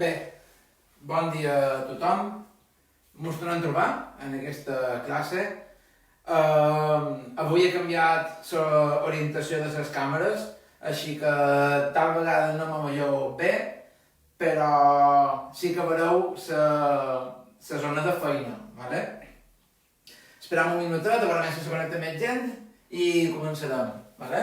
Bé, bon dia a tothom. Mos tornem a trobar en aquesta classe. Avui he canviat l'orientació de les càmeres, així que tal vegada no me veieu bé, però sí que veureu la zona de feina, ¿vale? Esperam un minutet, a veure si se connecta més gent i començarem, ¿vale?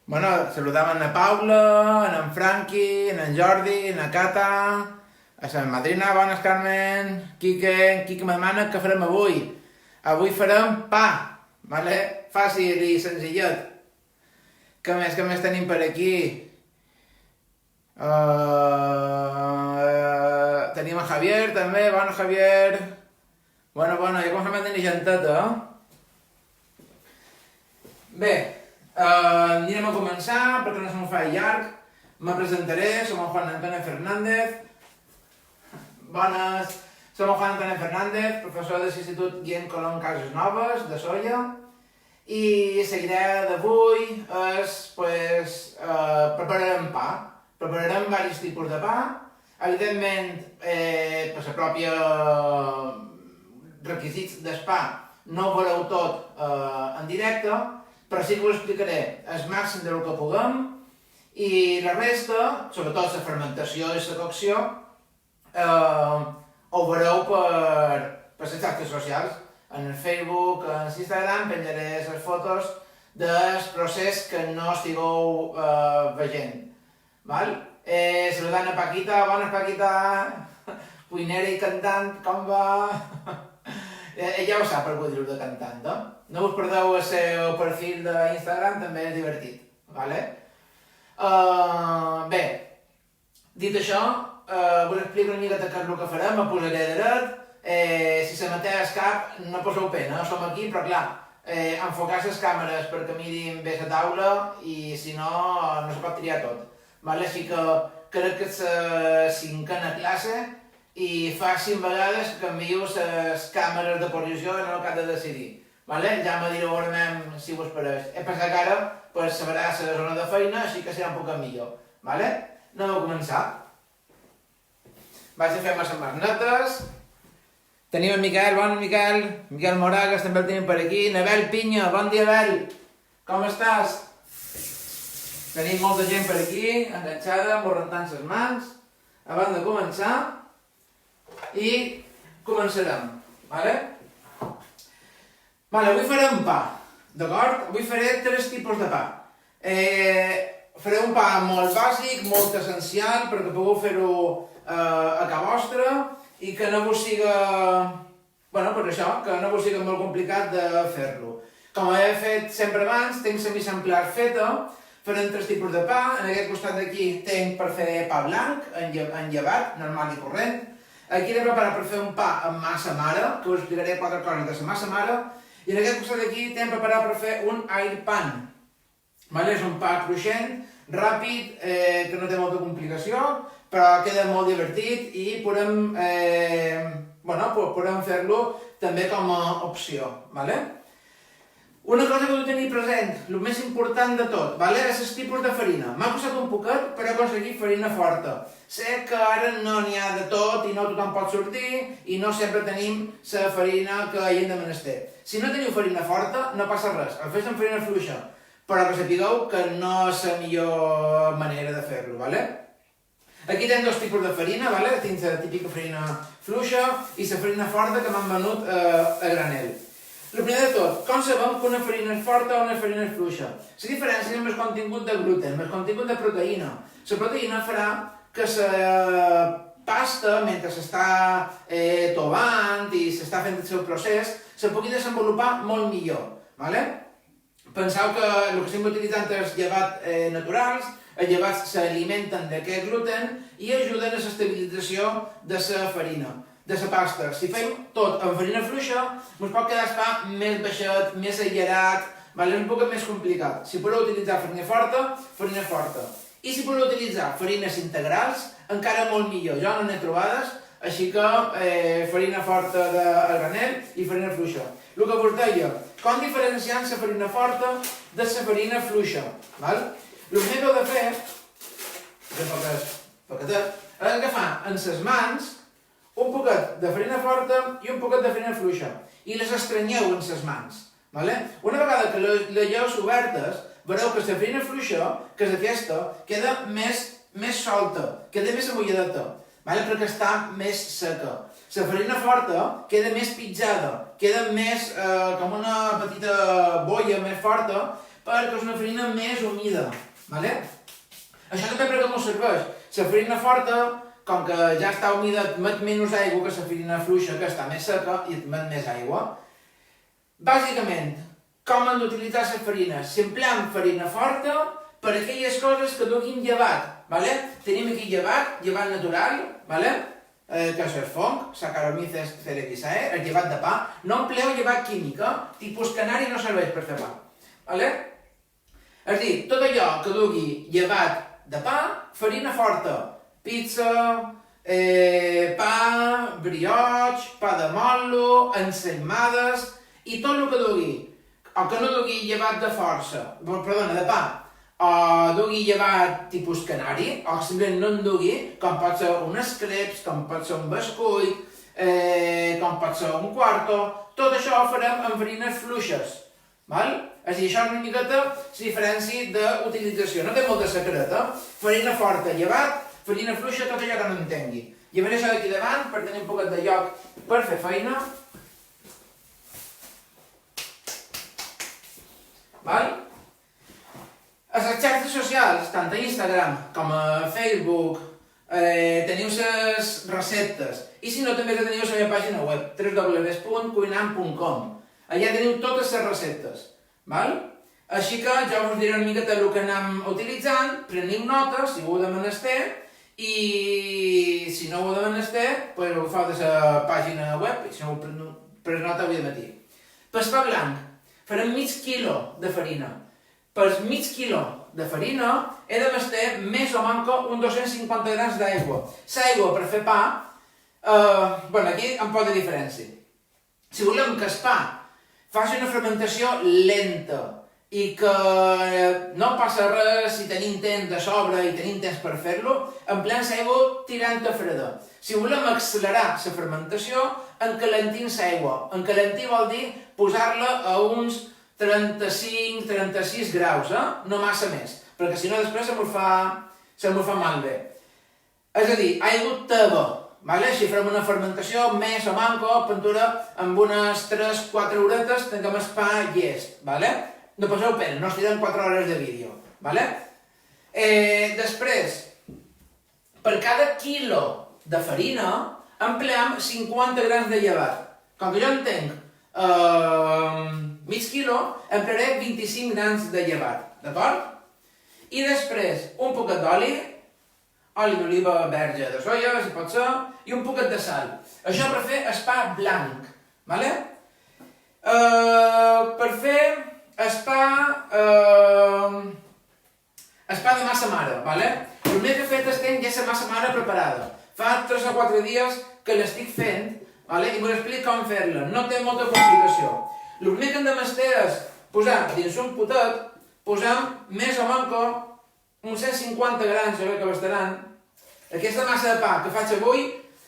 Bueno, saludam a Paula, a en Franqui, a en Jordi, a la Cata, a la madrina, bones Carmen, Quique me demana què farem avui. Avui farem pa, ¿vale? Fàcil i senzillet. Què més tenim per aquí? Tenim a Javier també, bon Javier. Bueno, ja comencem a tenir genteta, Bé, anirem a començar, perquè no se m'ho fa llarg. Me presentaré, som en Juan Antonio Fernández. Bones, som en Juan Antonio Fernández, professor de l'Institut Guillem Colom Cases Noves, de Sóller. I la idea d'avui és, prepararem pa. Prepararem diversos tipus de pa. Evidentment, per la pròpia requisits del pa, no ho veureu tot en directe, però sí que us explicaré el màxim del que puguem i la resta, sobretot la fermentació i la cocció, ho veureu per les xarxes socials. En el Facebook, en l'Instagram, penjaré les fotos del procés que no estigueu veient. Saludant a Paquita, bones Paquita, cuinera i cantant, com va? Ja ho sap, algú dir-ho de cantant, No us perdeu el seu perfil d'Instagram, també és divertit, Bé, dit això, us explico una miqueta què és el que farem, me posaré dret. Si se meteu al cap, no poseu pena, som aquí, però clar, enfocar les càmeres perquè mirin bé la taula i si no, no se pot triar tot. Així que crec que és la cinquena classe i fa 5 vegades que canvio les càmeres de posició en el que he de decidir. Ja me direu ara si us pareix. He pensat que ara sabrà la zona de feina, així que serà un poc millor. Anem a començar. Vaig a fer les magnetes. Tenim en Miquel, bon Miquel. Miquel Moragas també el tenim per aquí. Nabel Pinya, bon dia Abel. Com estàs? Tenim molta gent per aquí, enganxada, morrentant les mans. Abans de començar. I començarem, Avui farem pa, d'acord? Avui faré 3 tipus de pa. Faré un pa molt bàsic, molt essencial, perquè pugueu fer-ho a casa vostra i que no vos siga... que no vos siga molt complicat de fer-lo. Com he fet sempre abans, tinc la missa feta, farem 3 tipus de pa. En aquest costat d'aquí tinc per fer pa blanc, enllavat, normal i corrent. Aquí he de preparar per fer un pa amb massa mare, que us explicaré 4 coses de la massa mare. I en aquest costat d'aquí tinc preparat per fer un air pan. És un pa cruixent, ràpid, que no té molta complicació, però queda molt divertit i podem fer-lo també com a opció. Una cosa que heu de tenir present, el més important de tot, és el tipus de farina. M'ha costat un poquet per aconseguir farina forta. Sé que ara no n'hi ha de tot i no tothom pot sortir i no sempre tenim la farina que hi hem de menester. Si no teniu farina forta, no passa res, el fes amb farina fluixa, però que sapigueu que no és la millor manera de fer-lo. Aquí tenim 2 tipus de farina, tinc la típica farina fluixa i la farina forta que m'han venut a granel. El primer de tot, com sabem que una farina és forta o una farina és fluixa? La diferència és amb el contingut de gluten, amb el contingut de proteïna. La proteïna farà que la pasta, mentre s'està tovant i s'està fent el seu procés, se pugui desenvolupar molt millor. Penseu que el que estem utilitzant és llevats naturals, els llevats s'alimenten d'aquest gluten i ajuden a l'estabilització de la farina, de la pasta. Si fem tot amb farina fluixa, ens pot quedar el pa més baixet, més alliberat, és un poc més complicat. Si podeu utilitzar farina forta, farina forta. I si podeu utilitzar farines integrals, encara molt millor. Jo no n'he trobades, així que farina forta de granel i farina fluixa. El que vos deia, com diferenciar la farina forta de la farina fluixa? El que heu de fer, és agafar en les mans un poquet de farina forta i un poquet de farina fluixa i les estranyeu en les mans. Una vegada que les lleus obertes, veureu que la farina fluixa, que és aquesta, queda més solta, queda més amolladeta, perquè està més seca. La farina forta queda més pitjada, queda més com una petita boia més forta, perquè és una farina més humida. Això també perquè m'ho serveix. La farina forta, com que ja està humida, emet menys aigua que la farina fluixa, que està més seca i emet més aigua. Bàsicament, com hem d'utilitzar les farines? Si empleem farina forta per aquelles coses que duguin llevat. Tenim aquí llevat natural, que és el fong, Saccharomyces cerevisiae, el llevat de pa. No empleu llevat química, tipus canari no serveix per fer pa. És a dir, tot allò que dugui llevat de pa, farina forta, pizza, pa, brioix, pa de motlo, ensaïmades i tot el que dugui, o que no dugui llevat de pa, o dugui llevat tipus canari, o simplement no en dugui, com pot ser uns crepes, com pot ser un bescuit, com pot ser un quarto, tot això ho farem amb farines fluixes. És a dir, això és una miqueta la diferència d'utilització. No té molta secreta. Farina forta, llevat, farina fluixa, tot allò que no entengui. Llevaré això d'aquí davant per tenir un poquet de lloc per fer feina. A les xarxes socials, tant a Instagram com a Facebook, teniu les receptes. I si no, també teniu la meva pàgina web, www.cuinant.com. Allà teniu totes les receptes. Així que jo us diré una miqueta el que anem utilitzant, preniu notes si ho heu de menester, i si no ho heu de menester, ho agafeu de la pàgina web, i si no ho pres nota avui de matí. Per pa blanc, farem mig quilo de farina. Per mig quilo de farina he de mestir més o manco uns 250 grams d'aigua. L'aigua per fer pa, aquí em pot de diferència. Si volem que el pa faci una fermentació lenta i que no passa res si tenim temps de sobre i tenim temps per fer-lo, empleem l'aigua tirant a freda. Si volem accelerar la fermentació, encalentim l'aigua. Encalentir vol dir posar-la a uns 35-36 graus, no massa més, perquè si no després se m'ho fa mal bé. És a dir, aigua teva. Si farem una fermentació més o manco, pintura amb unes 3-4 horetes tanquem el pa llest. No passeu pena, no estirem 4 hores de vídeo. Després, per cada quilo de farina empleem 50 grams de llevat. Com que jo en tenc mig quilo, emplearé 25 grams de llevat. D'acord? I després, un poquet d'oli, oli d'oliva verge de soia, si pot ser, i un poquet de sal. Això per fer el pa blanc. Per fer el pa de massa mare. El primer que he fet és tenir ja la massa mare preparada. Fa 3 o 4 dies que l'estic fent i us explico com fer-la. No té molta complicació. El primer que hem de mestir és posar dins un potet, posem més o manco uns 150 grams, jo crec que bastaran. Aquesta massa de pa que faig avui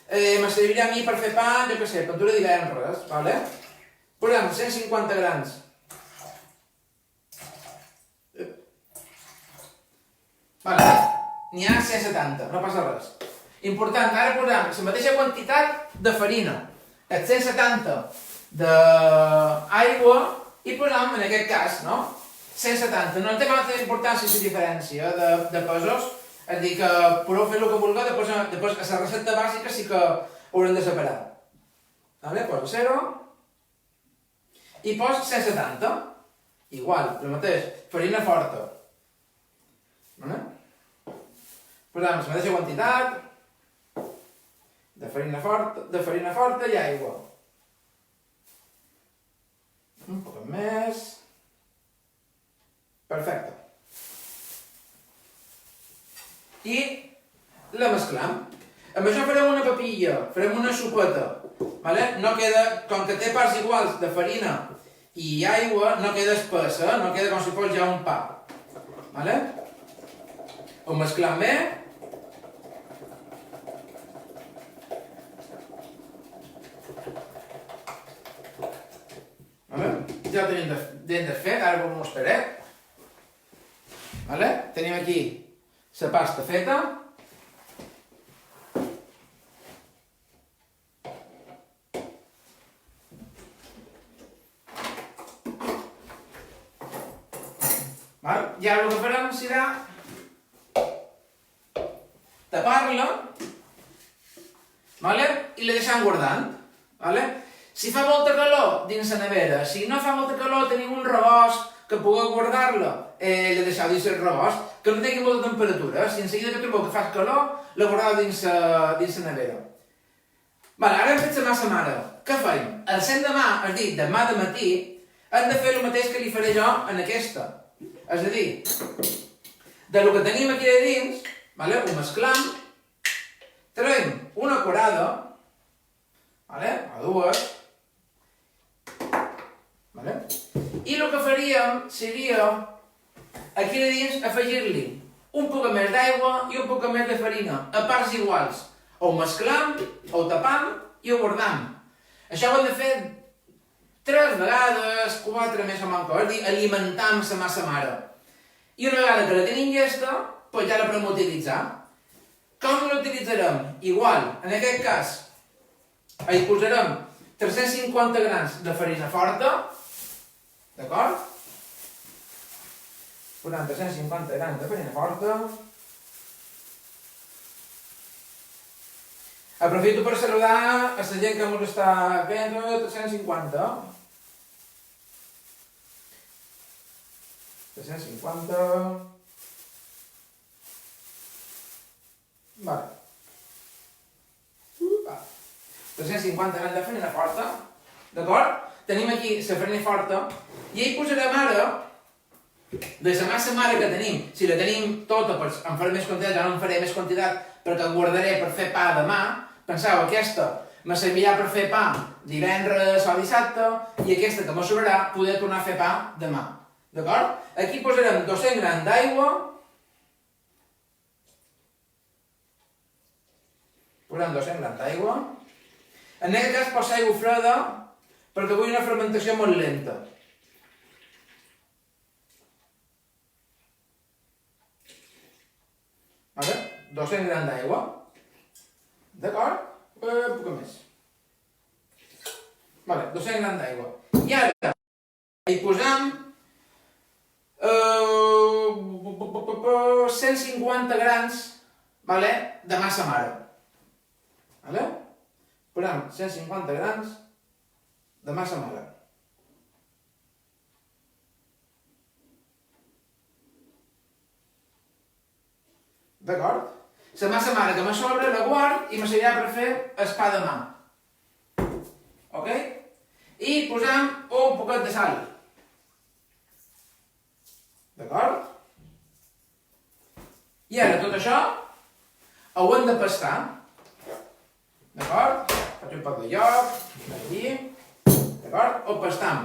me servirà a mi per fer pa, jo què sé, pintura divendres. Posem 150 grams. N'hi ha 170, no passa res. Important, ara posem la mateixa quantitat de farina, els 170 d'aigua i posem, en aquest cas, 170. No té molta importància la diferència de pesos, és a dir, que podeu fer el que vulgueu, després a la recepta bàsica sí que haurem de separar. Poso 0 i poso 170. Igual, el mateix, farina forta. Posem la mateixa quantitat de farina forta i aigua. Un poc més. Perfecte. i la mesclam. Amb això farem una papilla, farem una sopeta. Vale? No queda, com que té parts iguals de farina i aigua, no queda espessa, no queda com si fos ja un pa. Vale? Ho mesclam bé. Vale? Ja ho tenim desfet, ara ho mostraré. Vale? Tenim aquí la pasta feta. I ara el que farem serà tapar-la i la deixem guardant. Si fa molta calor, dins la nevera. Si no fa molta calor, tenim un rebost que pugueu guardar-la, la deixeu dins el rebost, que no tingui molta temperatura. Si en seguida que trobeu que fa calor, la guardeu dins la nevera. Ara hem fet la massa mare. Què fem? El demà, és a dir, demà de matí, hem de fer el mateix que li faré jo en aquesta. És a dir, del que tenim aquí de dins, ho mesclam, traiem una curada, o dues, i el que faríem seria, aquí de dins, afegir-li un poc més d'aigua i un poc més de farina, a parts iguals. Ho mesclam, ho tapam i ho guardam. Això ho hem de fer 3 vegades, 4 més o menys, és a dir, alimentam la massa mare. I una vegada que la tenim llesta, ja la podem utilitzar. Com l'utilitzarem? Igual, en aquest cas, hi posarem 350 grams de farina forta, d'acord? Posem 350 grams de farina forta. Aprofito per saludar a la gent que ens està veient, 350. 350. Vale. 350 grams de farina forta. D'acord? Tenim aquí la farina forta. I hi posarem ara, de la massa mare que tenim, si la tenim tota, en faré més quantitat, ja no en faré més quantitat, perquè guardaré per fer pa demà. Penseu, aquesta me servirà per fer pa divendres o dissabte, i aquesta que me sobrarà poder tornar a fer pa demà. D'acord? Aquí posarem 200 grams d'aigua. Posem 200 grams d'aigua. En aquest cas posa aigua freda perquè vull una fermentació molt lenta. Vale? 200 grams d'aigua. D'acord? Un poc més. Vale, 200 grams d'aigua. I ara hi posam 150 grams de massa mare. Posem 150 grams de massa mare. D'acord? La massa mare que me sobra la guard i me servirà per fer el pa demà. Ok? I posem un poquet de sal. D'acord? I ara tot això ho hem de pastar. D'acord? Faig un poc de lloc, aquí. D'acord? Ho pastam.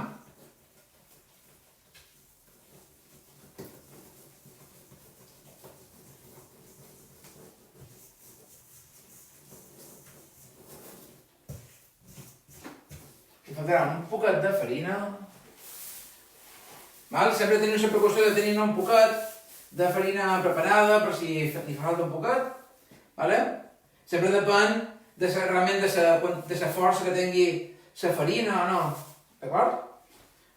Hi faltarà un poquet de farina. Sempre teniu la precaució de tenir un poquet de farina preparada per si li fa falta un poquet. Sempre depèn realment de la força que tingui la farina o no. D'acord?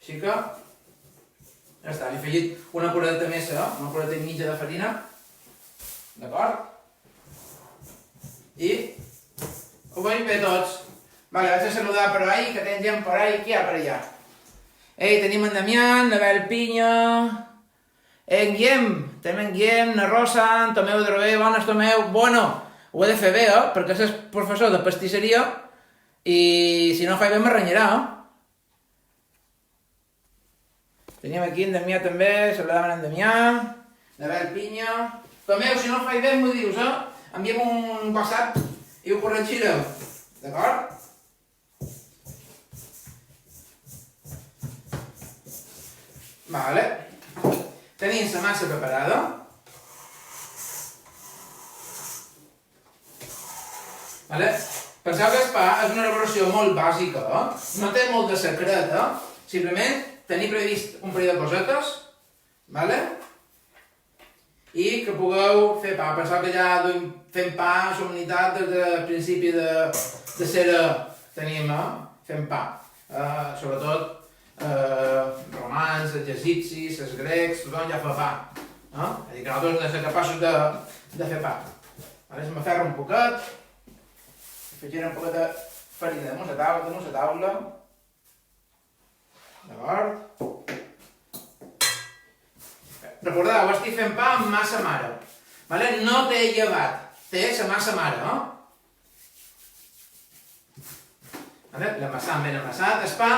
Així que ja està, li he afegit una curadeta més, una curadeta i mitja de farina. D'acord? I ho veiem bé tots. Vaig a saludar per ahí, que tenim gent per ahí, qui hi ha per allà? Tenim en Damián, la Bel Pinya, en Guillem, també en Guillem, na Rosa, en Tomeu de Robé, bones Tomeu, bueno, ho he de fer bé, perquè és professor de pastisseria i si no faig bé me renyarà, Tenim aquí en Damià també, saludem en Damià, la Bel Pinya, Tomeu, si no ho faig bé, m'ho dius, Enviem un WhatsApp i ho corregireu. D'acord? Vale. Tenim la massa preparada. Vale? Penseu que el pa és una elaboració molt bàsica, no té molt de secret, simplement tenir previst un parell de cosetes, vale? I que pugueu fer pa. Penseu que ja fem pa a la unitat des del principi de ser tenim fent pa. Sobretot romans, els egipcis, els grecs, tothom ja fa pa. És dir, que nosaltres hem de ser capaços de fer pa. Si m'aferro un poquet, afegiré un poquet de farina damunt la taula. D'acord? Recordeu, estic fent pa amb massa mare. No té llevat, té la massa mare. L'amassam ben amassat. El pa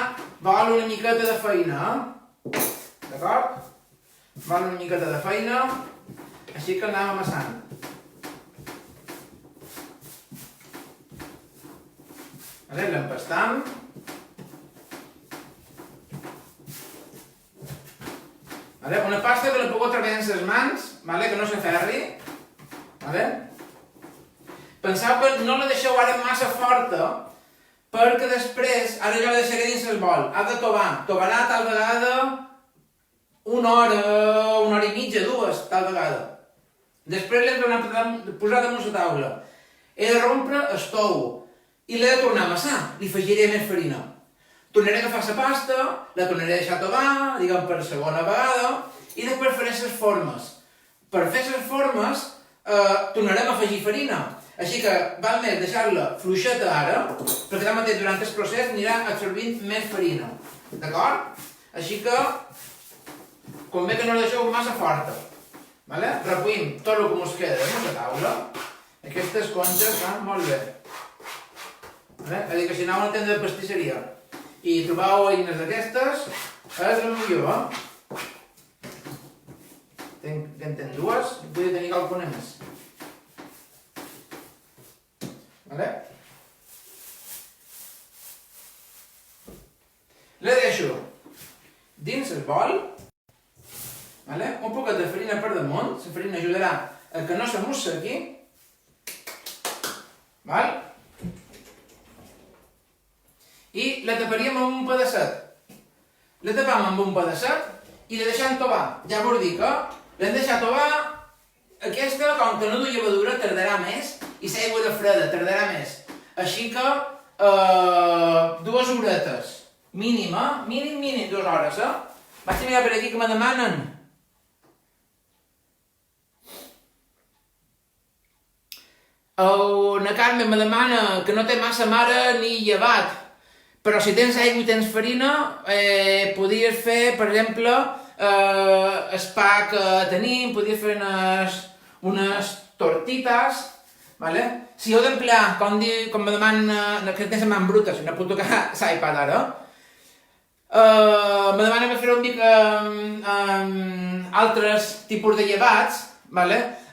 vol una miqueta de feina. D'acord? Vol una miqueta de feina, així que anem amassant. L'empastam. Una pasta que la puc treballar en les mans, que no s'aferri. Penseu que no la deixeu ara massa forta, perquè després, ara jo la deixaré dins el bol. Ha de tovar. Tovarà tal vegada una hora i mitja, dues, tal vegada. Després l'hem de posar damunt la taula. He de rompre el tou i l'he de tornar a amassar. Li afegiré més farina. Tornaré a agafar la pasta, la tornaré a deixar tovar, diguem per segona vegada, i després faré les formes. Per fer les formes, tornarem a afegir farina. Així que val més deixar-la fluixeta ara, perquè tanmateix durant el procés anirà absorbint més farina. D'acord? Així que convé que no la deixeu massa forta. Recuïm tot el que ens queda damunt la taula. Aquestes conxes van molt bé. És dir, que si aneu a una tenda de pastisseria i trobeu eines d'aquestes, és el millor. En tenc dues, i podria tenir qualcuna més. La deixo dins el bol, un poquet de farina per damunt, la farina ajudarà a que no s'amussequi, i la taparíem amb un pedacet. La tapam amb un pedacet i la deixem tovar. Ja vos dic que l'hem deixat tovar, aquesta, com que no du llevadura, tardarà més, i l'aigua de freda tardarà més. Així que 2 horetes, mínim 2 hores. Vaig a mirar per aquí que me demanen. Una Carme me demana que no té massa mare ni llevat, però si tens aigua i tens farina, podries fer, per exemple, el pa que tenim, podries fer unes tortitas, si heu d'emplear, com me demanen, que tens la mà bruta, si no puc tocar l'iPad ara, me demanen fer un mica altres tipus de llevats,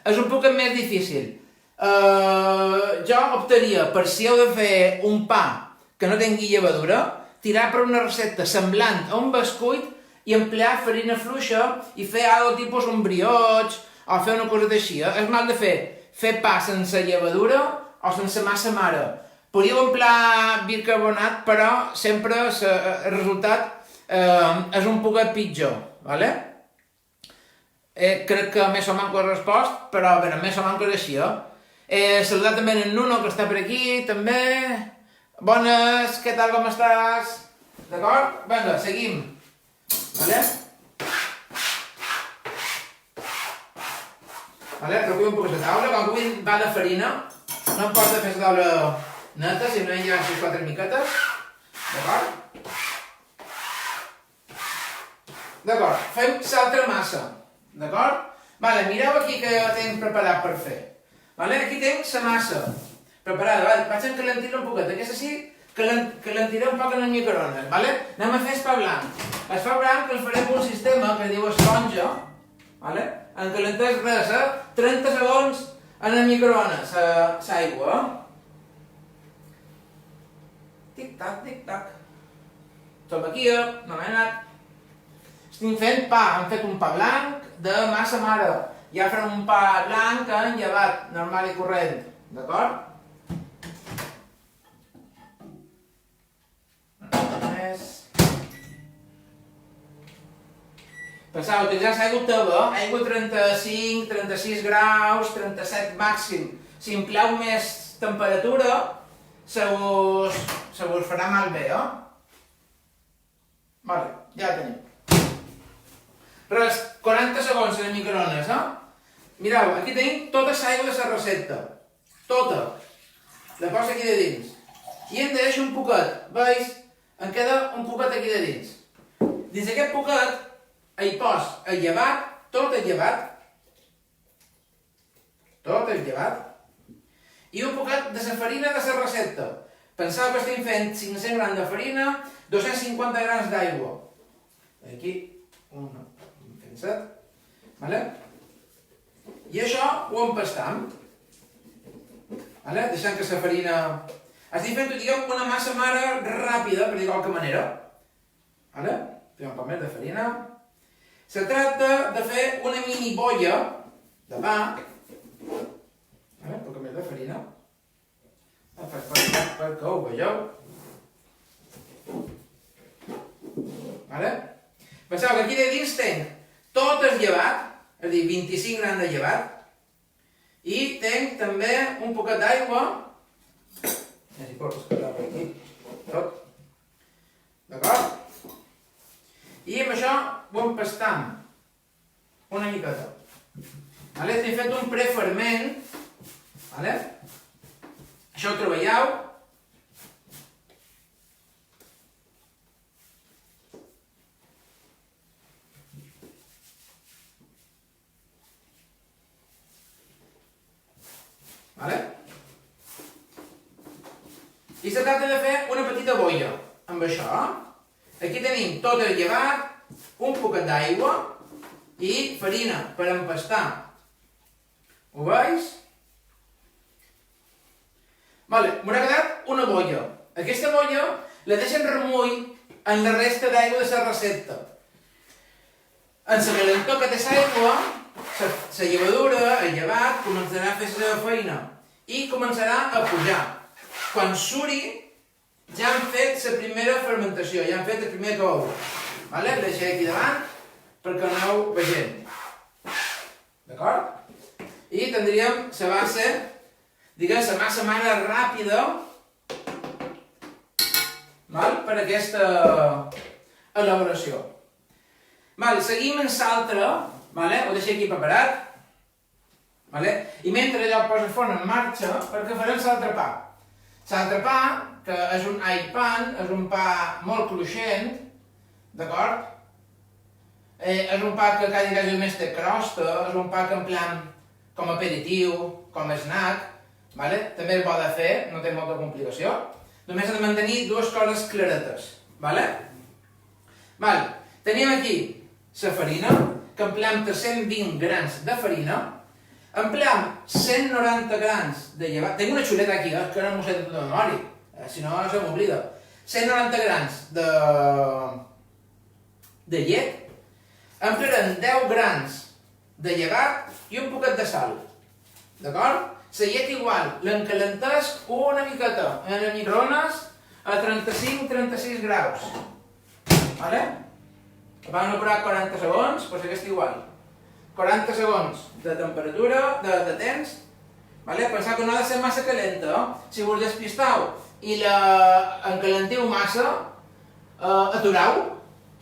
és un poc més difícil. Jo optaria per, si heu de fer un pa que no tingui llevadura, tirar per una recepta semblant a un bescuit i emplear farina fluixa i fer algo tipus un brioche o fer una cosa així. És mal de fer pa sense llevadura o sense massa mare. Podríeu emplear bicarbonat, però sempre el resultat és un poquet pitjor. Crec que més o manco he respost, però bé, més o manco és així. Saludar també en Nuno, que està per aquí, també. Bones, què tal, com estàs? D'acord? Vinga, seguim. Recull un poc la taula, com que avui va de farina, no em importa fer la taula neta, simplement llevar 6-4 miquetes. D'acord? D'acord, fem l'altra massa. D'acord? Mireu aquí que tinc preparat per fer. Aquí tinc la massa preparada. Vaig encalentir-la un poquet. Aquesta sí, calentiré un poc en el microones. Anem a fer el pa blanc. El pa blanc el farem un sistema que diu esponja. Vale? Encalenteix res, 30 segons en el microones, l'aigua. Tic-tac, tic-tac. Som aquí, no m'he anat. Estic fent pa, hem fet un pa blanc de massa mare. Ja farem un pa blanc en llevat, normal i corrent. D'acord? Penseu, utilitzar l'aigua teva, aigua 35, 36 graus, 37 màxim. Si em plau més temperatura, se us farà malbé, Vale, ja la tenim. Res, 40 segons en el microones, Mireu, aquí tenim tota l'aigua de la recepta. Tota. La poso aquí de dins. I em deixo un poquet, veus? Em queda un poquet aquí de dins. Dins d'aquest poquet hi pos el llevat, tot el llevat, i un poquet de la farina de la recepta. Penseu que estem fent 500 grams de farina, 250 grams d'aigua. Aquí, fem 7, vale? I això ho empastam. Vale? Deixant que la farina... Estic fent, diguem, una massa mare ràpida, per dir qualque manera. Vale? Fem un poc més de farina. Se tracta de fer una mini bolla de pa. Un poc més de farina. Perquè ho veieu. Vale? Penseu que aquí de dins tenc tot el llevat, és a dir, 25 grams de llevat, i tenc també un poquet d'aigua, si pots escalar per aquí, tot, d'acord? I amb això ho empastam una miqueta. Vale? T'he fet un preferment, vale? Això ho treballeu. Vale? I se tracta de fer una petita bolla amb això. Aquí tenim tot el llevat, un poquet d'aigua i farina per empastar. Ho veus? Vale, m'haurà quedat una bolla. Aquesta bolla la deixen remull en la resta d'aigua de la recepta. En la calentor que té l'aigua, la llevadura, el llevat, començarà a fer la seva feina i començarà a pujar. Quan suri, ja han fet la primera fermentació, ja han fet el primer cou. Vale? El deixaré aquí davant perquè aneu veient. D'acord? I tindríem la base, diguem, la massa mare ràpida, per aquesta elaboració. Seguim amb l'altre, ho deixo aquí preparat, i mentre allò posa el forn en marxa, perquè farem l'altre pa. L'altre pa, que és un all pan, és un pa molt cruixent, d'acord? És un pa que quasi més té crosta, és un pa que empleem com a aperitiu, com a snack, també és bo de fer, no té molta complicació. Només ha de mantenir dues coses claretes. Tenim aquí la farina, que empleem 320 grams de farina, empleem 190 grams de llevat. Tinc una xuleta aquí, que no m'ho sé de tota memòria, si no se m'oblida. 190 grams de llet, emplearem 10 grams de llevat i un poquet de sal. D'acord? La llet igual, l'encalenteix una miqueta en el microones a 35-36 graus. Vam operar 40 segons, doncs aquest igual. 40 segons de temperatura, de temps. Penseu que no ha de ser massa calenta. Si vos despistau i l'encalentiu massa, aturau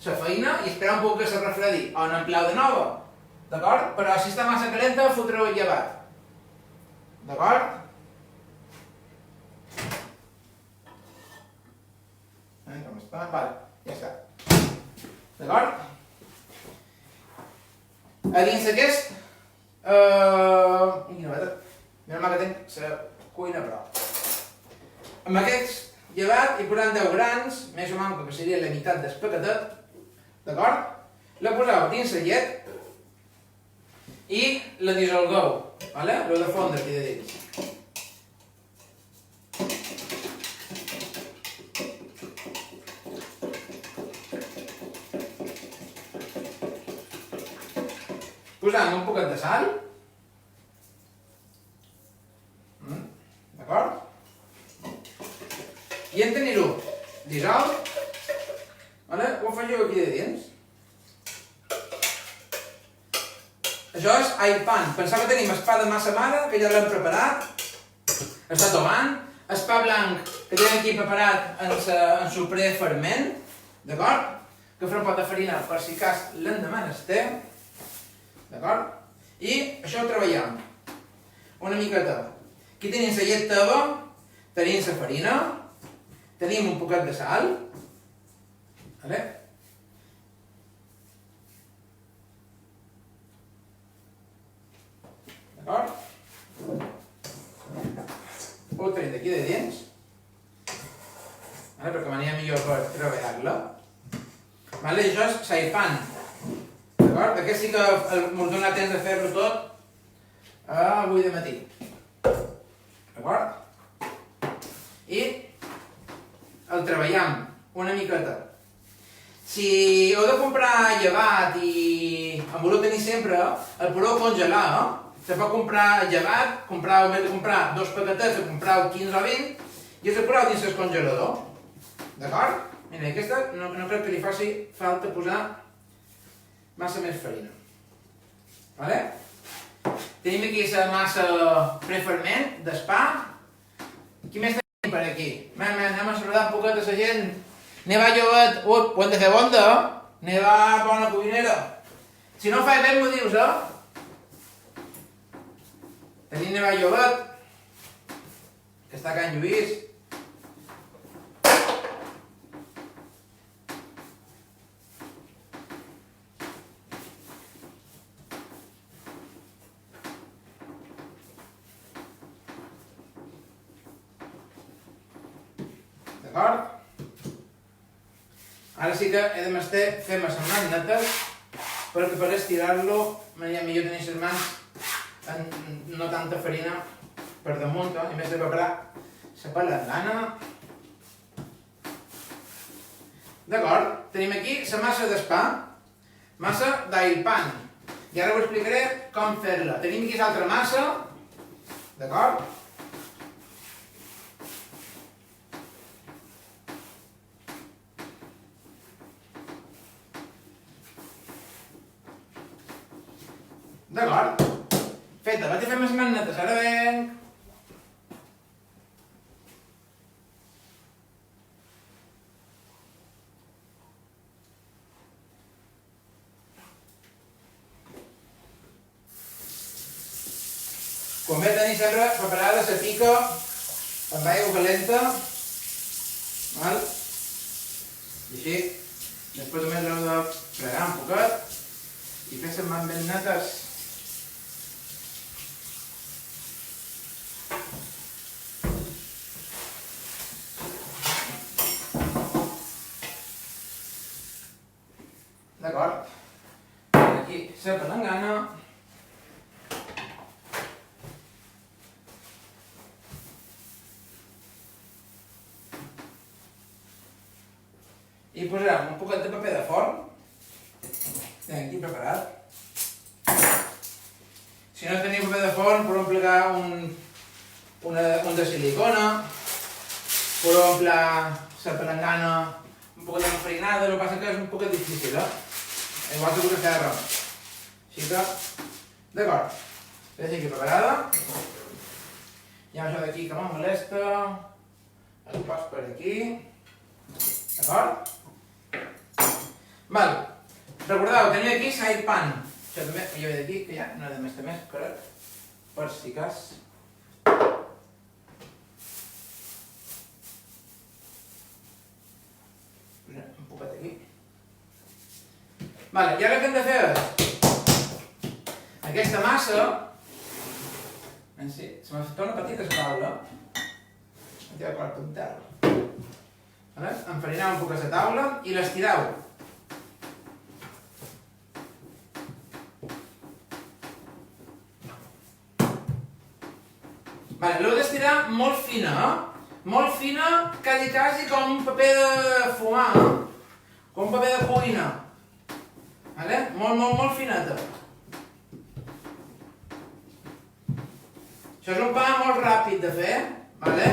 la feina i espereu un poc que se refredi, o n'empleau de nova. D'acord? Però si està massa calenta, fotreu el llevat. D'acord? Com està? Ja està. D'acord? A dins d'aquest... Quina novetat. Mira mal que tinc la cuina, però... Amb aquest llevat hi posem 10 grans, més o menys que seria la meitat del paquetet. D'acord? La poseu dins la llet. i la dissolgueu, vale? L'heu de fondre aquí de dins. Posant un poquet de sal, d'acord? I en tenir-ho dissolt, vale? Ho afegiu aquí de dins. Això és all pan. Pensava que tenim el pa de massa mare, que ja l'hem preparat, està tomant, el pa blanc que tenim aquí preparat en el preferment, d'acord? Que farem un pot de farina per si cas l'endemà n'esté, d'acord? I això ho treballem una miqueta. Aquí tenim la llet teva, tenim la farina, tenim un poquet de sal, vale? D'acord? Ho treim d'aquí de dins, vale? Perquè m'anirà millor per treballar-la. Vale? Això és saipan. D'acord? Aquest sí que m'ho dona temps de fer-lo tot avui de matí. D'acord? I el treballem una miqueta. Si heu de comprar llevat i en voleu tenir sempre, el podeu congelar, se pot comprar llevat, en vez de comprar 2 paquetets, comprau 15 o 20 i els poseu dins el congelador. D'acord? Mira, aquesta no crec que li faci falta posar massa més farina. Vale? Tenim aquí la massa preferment d'espà. Qui més tenim per aquí? Anem a saludar un poquet a la gent. Neva Llobet, puent de Cebonda, Neva bona cuinera. Si no fa bé m'ho dius, Tenim Neva Llobet, que està a Can Lluís. D'acord? Ara sí que he de m'estar fent les mans netes perquè per estirar-lo m'aniria millor tenir les mans amb no tanta farina per damunt, i més de preparar la palangana. D'acord? Tenim aquí la massa d'espà, massa d'all pan. I ara us explicaré com fer-la. Tenim aquí l'altra massa, d'acord? D'acord? Feta, vaig a fer més magnetes, ara venc. Convé tenir sempre preparada la pica amb aigua calenta, val? I així, després només l'heu de fregar un poquet i fer les mans ben netes. D'acord? Aquí la palangana. I posarem un poquet de paper de forn. Aquí preparat. Si no teniu paper de forn, podeu emplear un de silicona, podeu emplear la palangana un poquet enfarinada, el que passa que és un poquet difícil, igual que de ferro. Així que, d'acord. Deixa aquí preparada. Hi ha això d'aquí que me'n molesta. El pas per aquí. D'acord? Val. Recordeu, teniu aquí side pan. Això també, jo ve d'aquí, que ja no he de més més, per si cas. Un poquet aquí. Vale, i ara què hem de fer és aquesta massa, se m'ha fet una petita taula, em tira clar per terra. Enfarineu un poc la taula i l'estireu. Vale, l'heu d'estirar molt fina, molt fina, quasi com un paper de fumar, com un paper de cuina. Vale? Molt fineta. Això és un pa molt ràpid de fer, vale?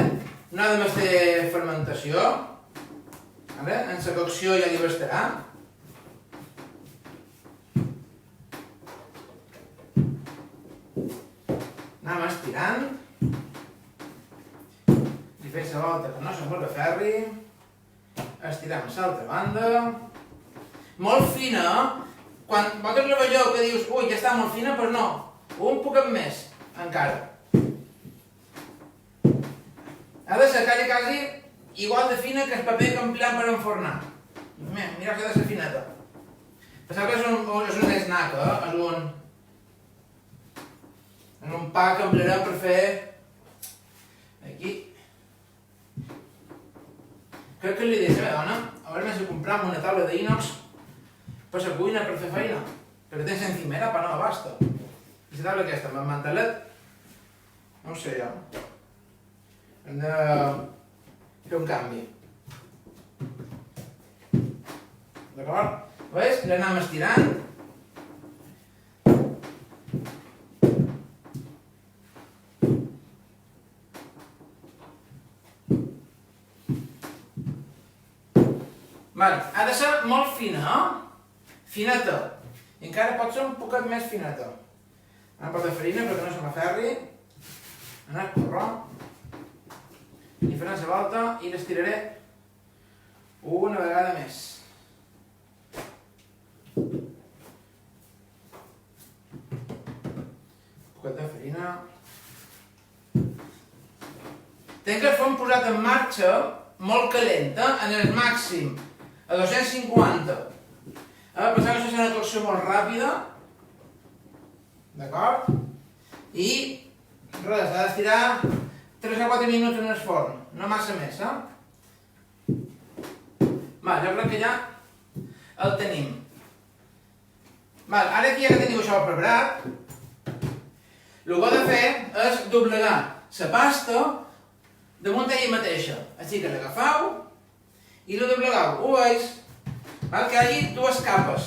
No ha de més de fermentació, vale? En la cocció ja li bastarà. Anem estirant. Li fem la volta que no se'n vol ferri. Estirem a l'altra banda. Molt fina. Quan vosaltres la veieu que dius, ui, ja està molt fina, però no. Un poquet més, encara. Ha de ser quasi igual de fina que el paper que empleem per enfornar. Mira que ha de ser fineta. Penseu que és un snack, és un pa que emplearem per fer aquí. Crec que li deia a la meva dona, a veure si comprem una taula d'inox per la cuina per fer feina, perquè tens encimera per no basta. I la taula aquesta, amb el mantelet, no ho sé jo. Hem de fer un canvi. D'acord? Veus? L'anem estirant. Ha de ser molt fina, fineta. I encara pot ser un poquet més fineta. Anem per de farina perquè no se m'aferri. Anem a corró. I farem la volta i l'estiraré una vegada més. Un poquet de farina. Tenc el forn posat en marxa molt calenta, en el màxim, a 250. Penseu que això serà una cocció molt ràpida. D'acord? I res, ha d'estirar 3 o 4 minuts en el forn, no massa més, jo crec que ja el tenim. Ara que ja que teniu això preparat, el que heu de fer és doblegar la pasta damunt d'ella mateixa. Així que l'agafeu i la doblegueu. Ho veus? Que hi hagi dues capes.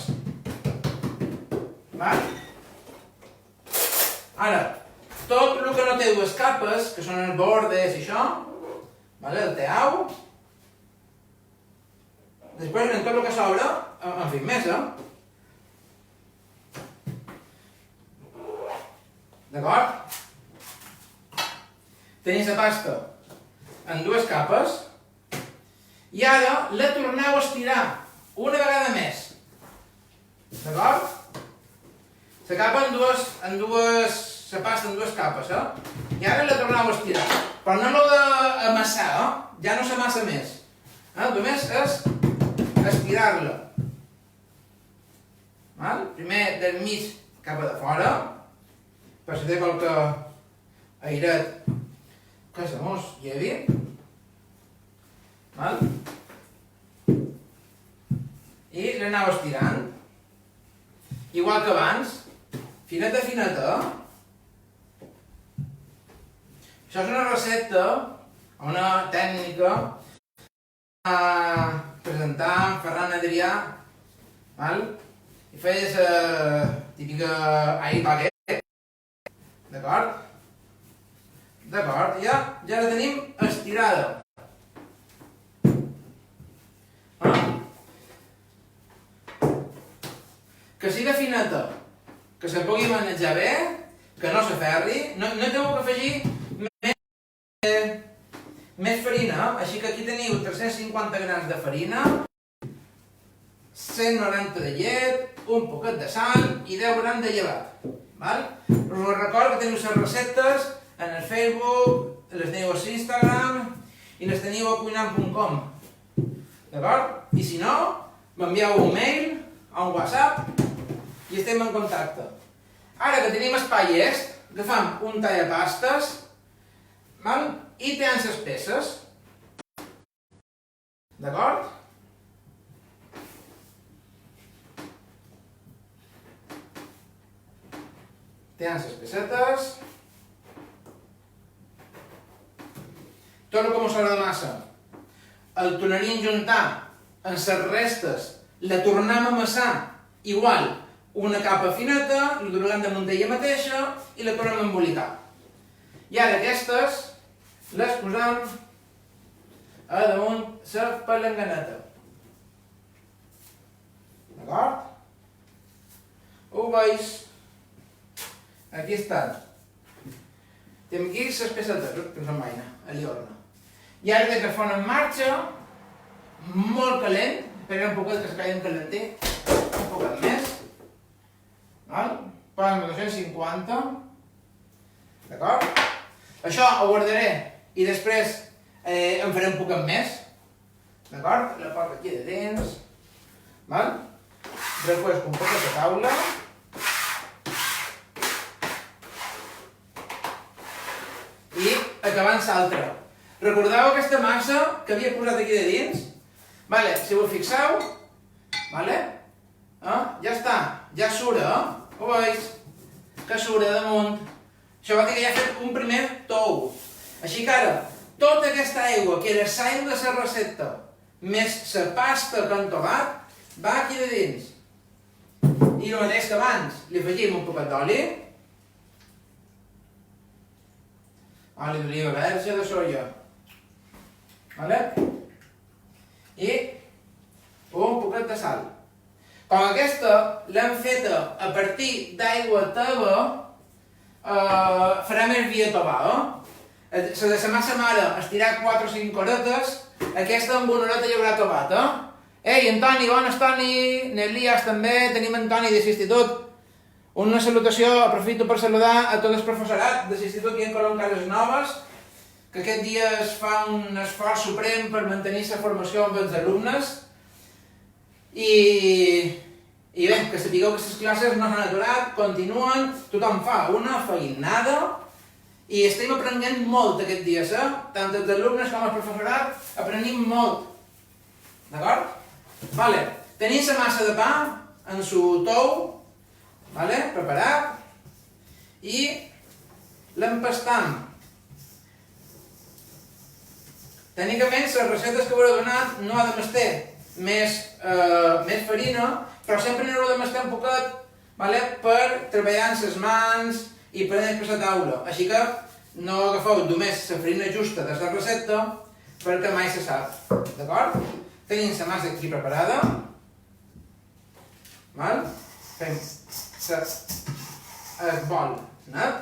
Ara, tot el que no té dues capes, que són els bordes i això, el teau. Després, en tot el que sobra, en fi, més, D'acord? Tenim la pasta en dues capes i ara la torneu a estirar una vegada més. D'acord? La pasta en dues capes, I ara la torneu a estirar. Però no l'heu d'amassar, Ja no s'amassa més. Només és estirar-la. Primer del mig cap a de fora, per si té qualque airet que se mos llevi. I l'aneu estirant. Igual que abans, fineta. Això és una recepta, una tècnica a presentar en Ferran Adrià, i feia la típica aire baguette, d'acord? D'acord, ja la tenim estirada. Que sigui fineta, que se pugui manejar bé, que no s'aferri, no teniu que afegir més farina, així que aquí teniu 350 grams de farina, 190 de llet, un poquet de sal i 10 grams de llevat. Us recordo que teniu les receptes en el Facebook, les teniu a l'Instagram i les teniu a cuinant.com. D'acord? I si no, m'envieu un mail o un WhatsApp i estem en contacte. Ara que tenim espai llest, agafam un tallapastes i tenen les peces. D'acord? Tenen les pesetes. el tornaríem a juntar en les restes, la tornem a amassar igual, una capa fineta, la donem damunt d'ella mateixa i la tornem a embolicar. I ara aquestes les posem a damunt la palanganeta. D'acord? Ho veus? Aquí estan. Tenim aquí les pesetes, que no són maina, a l'horna. I ara que es fan en marxa, molt calent, espera un poquet que es caigui calenter, un poquet més. Posem a 250. D'acord? Això ho guardaré i després en faré un poquet més. D'acord? La poso aquí de dins. Recuesco un poquet de taula. I acabant l'altra. Recordeu aquesta massa que havia posat aquí de dins? Si ho fixeu, ja està, ja surt, ho veus? Que surt damunt. Això vol dir que ja he fet un primer tou. Així que ara, tota aquesta aigua, que era l'aigua de la recepta, més la pasta que han tomat, va aquí de dins. I el mateix que abans, li afegim un poquet d'oli, oli d'oliva verge de soia, i un poquet de sal. Com aquesta l'hem feta a partir d'aigua teva, farà més via tovar. La de la massa mare estirar 4 o 5 horetes, aquesta amb una horeta ja haurà tovat. Ei, Antoni, bones, Toni, n'Elias també, tenim Antoni de l'Institut. Una salutació, aprofito per saludar a tot el professorat de l'Institut aquí en Colom Cases Noves, que aquest dia es fa un esforç suprem per mantenir la formació amb els alumnes. I bé, que sapigueu que les classes no s'han aturat, continuen, tothom fa una feinada i estem aprenent molt aquests dies, tant els alumnes com el professorat, aprenem molt. D'acord? Tenim la massa de pa en el tou, preparat, i l'empastam. Tècnicament, les recetes que us he donat no ha de mester més farina, però sempre n'haureu de mester un poquet per treballar amb les mans i prendre per la taula. Així que no agafeu només la farina justa de la recepta perquè mai se sap. D'acord? Tenim la massa aquí preparada. Fem el bol net.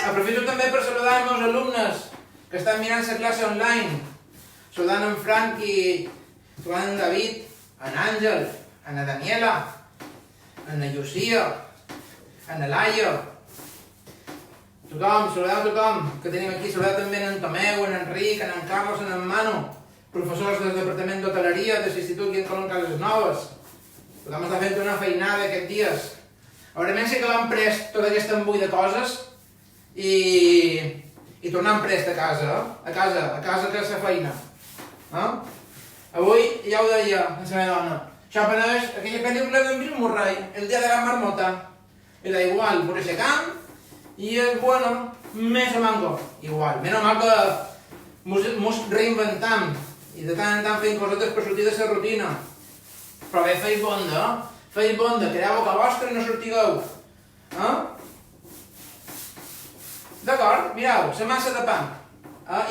Aprofito també per saludar els meus alumnes que estan mirant la classe online. Saludant en Franqui, saludant en David, en Àngel, en Daniela, en Llucia, en Laia. Tothom, saludar a tothom que tenim aquí. Saludar també en Tomeu, en Enric, en Carlos, en Manu, professors del Departament d'Hoteleria de l'Institut aquí en Colom Cases Noves. Tothom està fent una feinada aquests dies. Segurament sí que l'han pres tot aquest embull de coses i tornant prest a casa que és la feina. Avui ja ho deia la meva dona, això apareix aquella pel·lícula d'en Bill Murray, El dia de la marmota. Era igual, por ese camp, y es bueno, més o manco, igual. Menys mal que mos reinventam i de tant en tant feim cosetes per sortir de la rutina. Però bé, feis bonda, creeu boca vostra i no sortigueu. D'acord? Mireu, la massa de pa.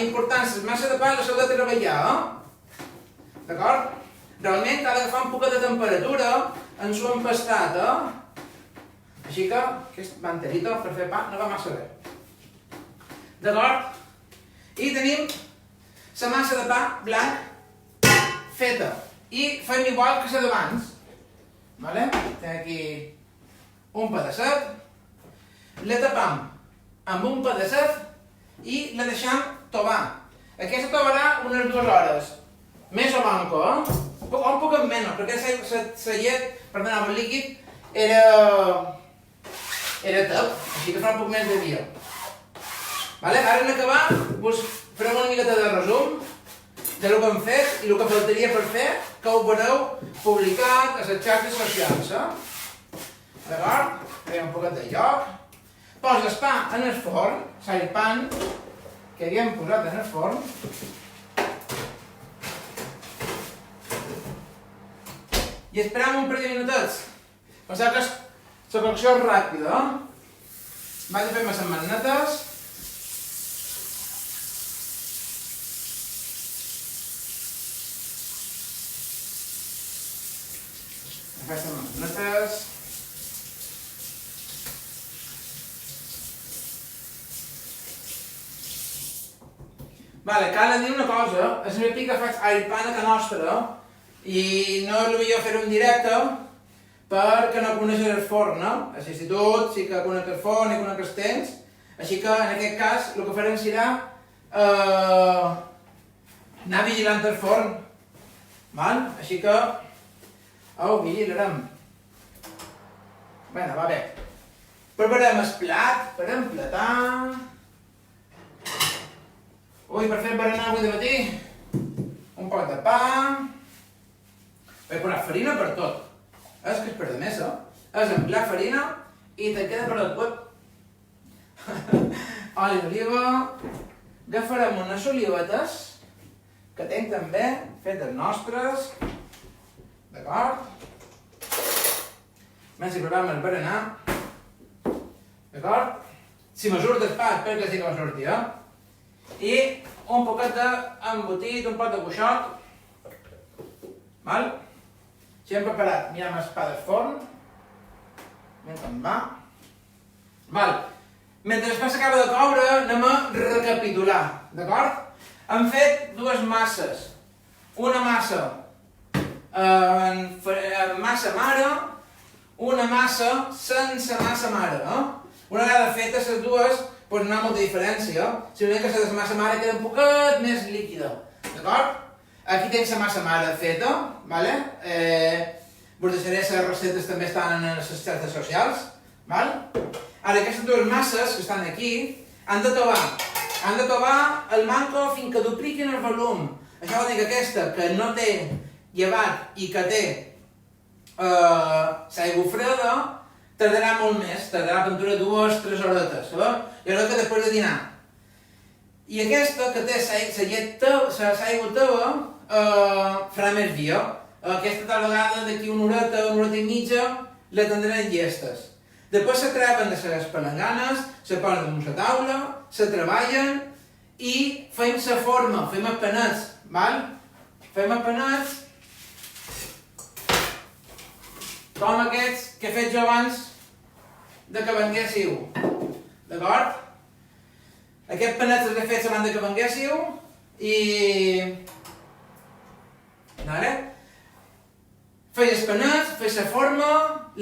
Important, la massa de pa la s'heu de treballar. D'acord? Realment ha d'agafar un poc de temperatura en su empastat. Així que aquest manterito per fer pa no va massa bé. D'acord? I tenim la massa de pa blanc feta. I fem igual que la d'abans. Tenim aquí un pedacet. La tapam amb un pedacet i la deixam tovar. Aquesta tovarà unes 2 hores. Més o manco, un poc menys, perquè la llet, perdona, el líquid era tep, així que fa un poc més de dia. Ara en acabar, us fareu una miqueta de resum del que hem fet i el que faltaria per fer, que ho veureu publicat a les xarxes socials. D'acord? Farem un poquet de lloc. Poses pa en el forn, saipan, que haguem posat en el forn. I esperem un parell de minutets. Penseu que la cocció és ràpida, Vaig a fer-me les magnetes. Faig les magnetes. Vale, cal dir una cosa, és una pica faig airpan a casa nostra i no és el millor fer-ho en directe perquè no coneixes el forn, no? A l'institut sí que conec el forn i conec els temps, així que en aquest cas el que farem serà anar vigilant el forn, val? Així que ho vigilarem. Bé, va bé. Preparem el plat per emplatar. Ui, per fer berenar avui de matí, un poc de pa. He posat farina per tot. És que és per de mesa. És emplear farina i te queda per tot. Oli d'oliva. Agafarem unes olivetes que tenc també, fetes nostres. D'acord? Menys si preparem el berenar. D'acord? Si me surt el pa, espero que sí que me surti, I un poquet d'embotit, un pot de buixot. Val? Si hem preparat, mirem el pa del forn. Anem com va. Val. Mentre el pa s'acaba de coure, anem a recapitular. D'acord? Hem fet dues masses. Una massa en massa mare, una massa sense massa mare. Una vegada fetes les dues, doncs no hi ha molta diferència. Si veiem que la massa mare queda un poquet més líquida. D'acord? Aquí tens la massa mare feta, vale? Vos deixaré les recetes també estan en les xarxes socials, val? Ara, aquestes dues masses que estan aquí han de tovar el manco fins que dupliquin el volum. Això vol dir que aquesta, que no té llevat i que té l'aigua freda, tardarà molt més, tardarà per durar 2-3 horetes, i ara que després de dinar. I aquesta, que té l'aigua teva, farà més via. Aquesta tal vegada d'aquí una horeta i mitja, la tindran llestes. Després se treuen de les palanganes, se posen damunt la taula, se treballen i fem la forma, fem els panets, val? Fem els panets com aquests que he fet jo abans de que venguéssiu. D'acord? Aquests panets els he fet abans de que venguéssiu i... Vale? Feia els panets, feia la forma,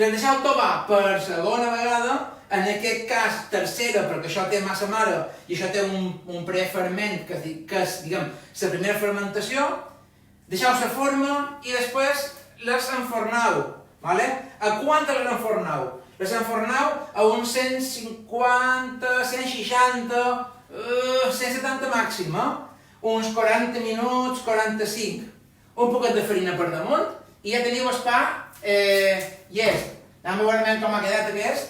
les deixeu tovar per segona vegada, en aquest cas tercera, perquè això té massa mare i això té un preferment que és, diguem, la primera fermentació, deixeu la forma i després les enforneu. Vale? A quant les enforneu? Les enforneu a uns 150, 160, 170 màxim, uns 40 minuts, 45. Un poquet de farina per damunt i ja teniu el pa llest. Anem a veure com ha quedat aquest.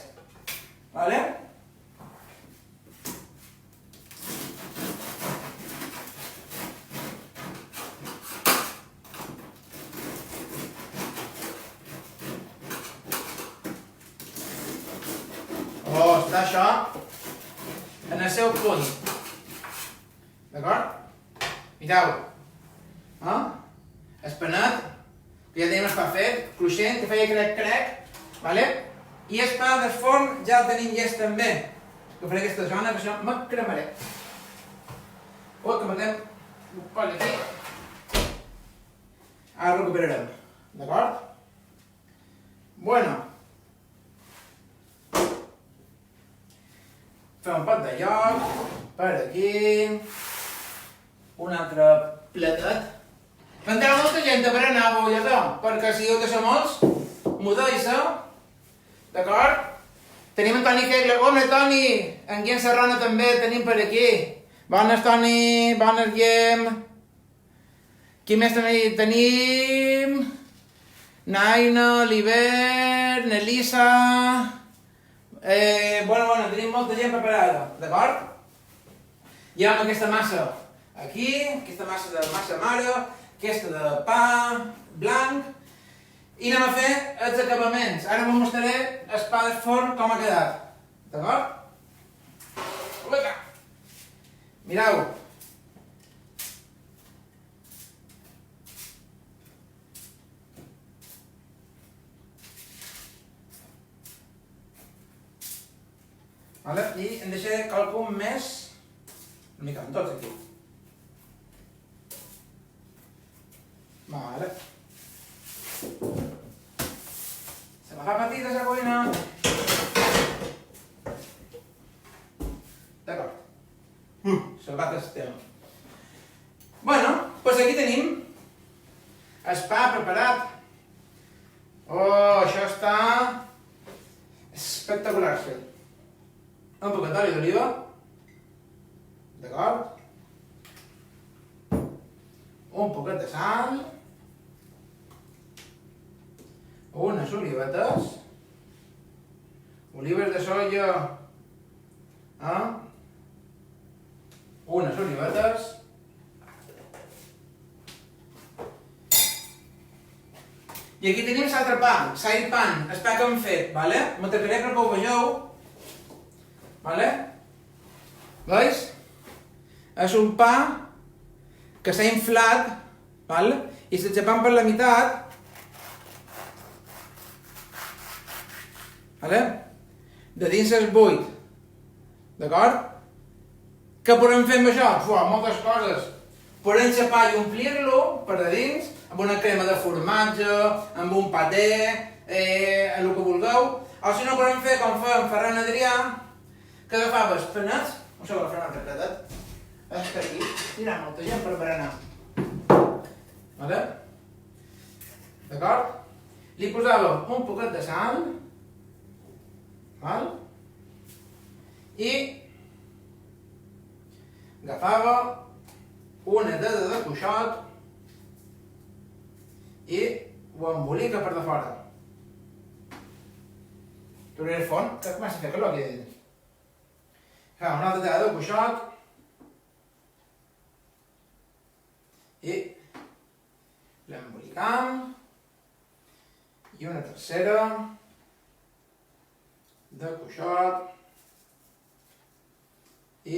Vale? Està això en el seu punt. D'acord? Mireu. El panet, que ja tenim el pa fet, cruixent, que feia crec, vale? I el pa del forn ja el tenim llest també. Que faré aquesta zona, perquè si no me cremaré. Que metem un poc aquí. Ara el recuperarem. D'acord? Bueno. Fem un pot de lloc, per aquí, un altre platet. Vendrà molta gent a berenar avui, perquè si heu de ser molts, m'ho deixa, d'acord? Tenim en Toni Kegler. Home, Toni, en Guillem Serrano també el tenim per aquí. Bones, Toni, bones, Guillem. Qui més tenim? Naina, Oliver, Nelissa... Bueno, tenim molta gent preparada, d'acord? Hi ha aquesta massa aquí, aquesta massa de massa mare, aquesta de pa blanc, i anem a fer els acabaments. Ara us mostraré el pa del forn com ha quedat. D'acord? Vinga! Mireu! Vale? I en deixaré quelcom més, una mica amb tots aquí. Vale. Se me fa petita la cuina. D'acord. Salvat el tema. Bueno, doncs aquí tenim el pa preparat. Oh, això està espectacular, sí. Un poquet d'oli d'oliva. D'acord? Un poquet de sal. Unes olivetes. Olives de soia. Unes olivetes. I aquí tenim l'altre pa, side pan, el pa que hem fet, vale? M'atracaré perquè ho vegeu. Vale? Veus? És un pa que s'ha inflat, vale? I si l'aixapam per la meitat, vale? De dins és buit, d'acord? Què podem fer amb això? Moltes coses. Podem xapar i omplir-lo per de dins, amb una crema de formatge, amb un paté, el que vulgueu. O si no, podem fer com fem Ferran Adrià, que agafava els panets, no sé com fer una recatet, és que aquí tira molta gent per berenar. Vale? D'acord? Li posava un poquet de sal, val? I agafava una deda de cuixot i ho embolica per de fora. Tornaré el forn, que comença a fer calor aquí dins. Fa una altra deda de cuixot i l'embolicam i una tercera de cuixot i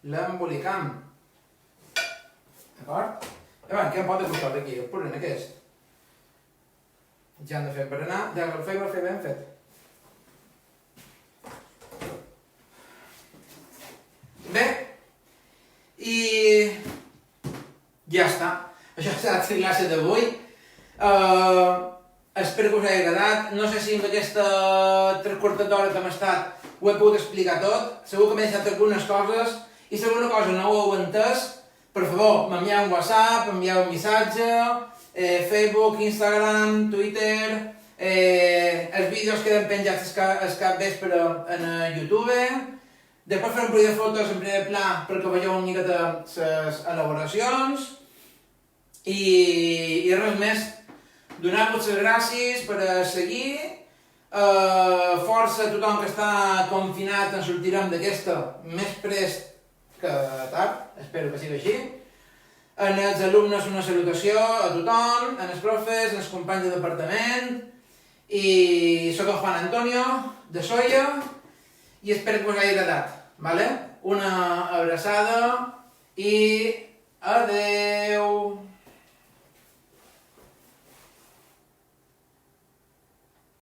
l'embolicam. D'acord? Llavors, queda un pot de cuixot aquí, el posem aquest. Ja hem de fer berenar, ja que el fer ben fet. Bé, i ja està. Això ha estat la classe d'avui. Espero que us hagi agradat. No sé si amb aquesta 3/4 d'hora que hem estat ho he pogut explicar tot. Segur que m'he deixat algunes coses i si alguna cosa no ho heu entès, per favor, m'envieu un WhatsApp, m'envieu un missatge, Facebook, Instagram, Twitter, els vídeos queden penjats el capvespre en YouTube. Després faré un parell de fotos en primer pla perquè veieu una miqueta les elaboracions. I res més. Donar-vos les gràcies per seguir. Força a tothom que està confinat, en sortirem d'aquesta més prest que tard. Espero que sigui així. En els alumnes una salutació a tothom, en els profes, en els companys de departament. I soc el Juan Antonio, de Soia, i espero que us hagi agradat. Vale? Una abraçada i adeu!